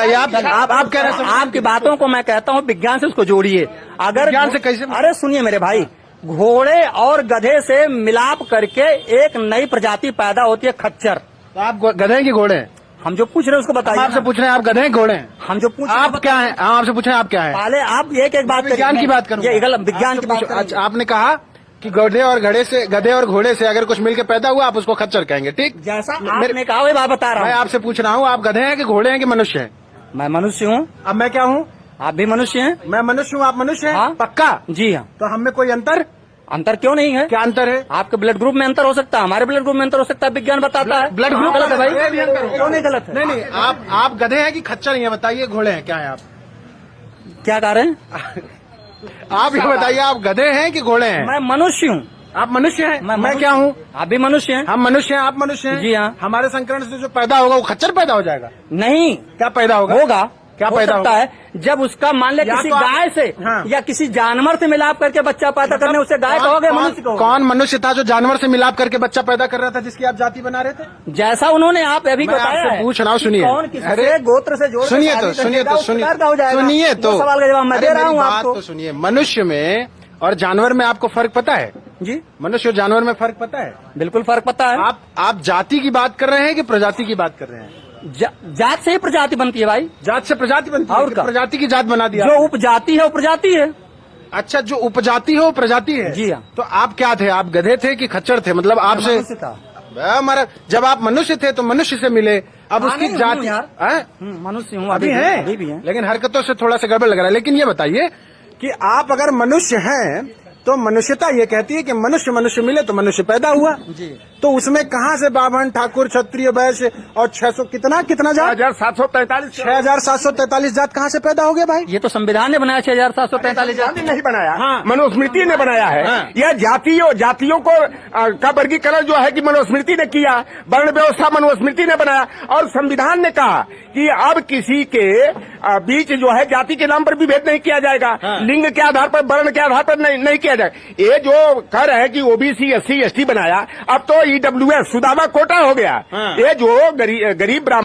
बताइए आप कह रहे हैं आपकी बातों को मैं कहता हूँ विज्ञान से उसको जोड़िए। अगर विज्ञान से कैसे? अरे सुनिए मेरे भाई, घोड़े और गधे से मिलाप करके एक नई प्रजाति पैदा होती है खच्चर। तो आप गधे हैं कि घोड़े हैं? हम जो पूछ रहे हैं उसको बताइए। आपसे पूछ रहे हैं आप गधे हैं घोड़े हैं? हम जो पूछ रहे आप क्या हैं? हाँ, आपसे पूछ रहे हैं आप क्या हैं? पहले आप एक बात विज्ञान की बात करूँ, ये गलत विज्ञान की बात। अच्छा, आपने कहा कि गधे और घोड़े से अगर कुछ मिलकर पैदा हुआ आप उसको खच्चर कहेंगे, ठीक? जैसा आपने कहा वही बात बता रहा हूँ। मैं आपसे पूछ रहा हूँ आप गधे हैं कि घोड़े हैं कि मनुष्य हैं? मैं मनुष्य हूँ। अब मैं क्या हूँ? आप भी मनुष्य हैं। मैं मनुष्य हूँ, आप मनुष्य हैं? हाँ। पक्का? जी हाँ। तो हम में कोई अंतर क्यों नहीं है? क्या अंतर है? आपके ब्लड ग्रुप में अंतर हो सकता है, हमारे ब्लड ग्रुप में अंतर हो सकता है, विज्ञान बताता है। ब्लड ग्रुप गलत है भाई? क्यों नहीं गलत है? नहीं, आप गधे हैं कि खच्चर हैं? बताइए, घोड़े हैं, क्या है आप? क्या कह रहे हैं? आप ये बताइए, आप गधे हैं कि घोड़े हैं? मैं मनुष्य हूँ। आप मनुष्य हैं? मैं क्या हूँ? आप भी मनुष्य हैं। हम मनुष्य हैं, आप मनुष्य हैं। जी हाँ। हमारे संकरण से जो पैदा होगा वो खच्चर पैदा हो जाएगा? नहीं। क्या पैदा होगा? क्या हो पैदा सकता होगा? है जब उसका मान लिया किसी तो गाय से या किसी जानवर से मिलाप करके बच्चा पैदा करने, उसे गाय कहोगे, मनुष्य कहोगे? कौन मनुष्य था जो जानवर से मिलाप करके बच्चा पैदा कर रहा था, जिसकी आप जाति बना रहे थे? जैसा उन्होंने आप अभी बताया है। पूछ रहा हूँ, सुनिए। कौन किससे गोत्र से जोड़, सुनिए तो सवाल का जवाब मैं दे रहा हूँ आपको। सुनिए, मनुष्य में और जानवर में आपको फर्क पता है? जी, मनुष्य और जानवर में फर्क पता है? बिल्कुल फर्क पता है। आप जाति की बात कर रहे हैं कि प्रजाति की बात कर रहे हैं? जात से ही प्रजाति बनती है भाई। जात से प्रजाति बनती है? और प्रजाति की जात बना दिया? जो उपजाति है वो प्रजाति है। अच्छा, जो उपजाति है वो प्रजाति है? जी हाँ। तो आप क्या थे? आप गधे थे कि खच्चर थे? मतलब आपसे हमारा, जब आप मनुष्य थे तो मनुष्य से मिले, अब उसकी जाति मनुष्य हूँ, अभी है, अभी भी है, लेकिन हरकतों से थोड़ा सा गड़बड़ लग रहा है। लेकिन ये बताइए कि आप अगर मनुष्य हैं तो मनुष्यता ये कहती है कि मनुष्य मिले तो मनुष्य पैदा हुआ जी। तो उसमें कहाँ से ब्राह्मण, ठाकुर, क्षत्रिय, वैश्य और 600 कितना जात, 6743 जात कहाँ से पैदा हो गया भाई? ये तो संविधान ने बनाया, 6743 जात नहीं बनाया। हाँ। मनुस्मृति ने बनाया है। हाँ। यह जातियों को का वर्गीकरण जो है कि मनुस्मृति ने किया, वर्ण व्यवस्था मनुस्मृति ने बनाया, और संविधान ने कहा कि अब किसी के बीच जो है जाति के नाम पर भी भेद नहीं किया जाएगा। हाँ। लिंग के आधार पर, वर्ण के आधार पर नहीं किया जाएगा। ये जो कह रहे हैं कि ओबीसी, SC, ST बनाया, अब तो EWS सुदामा कोटा हो गया। हाँ। ये जो गरीब ब्राह्मण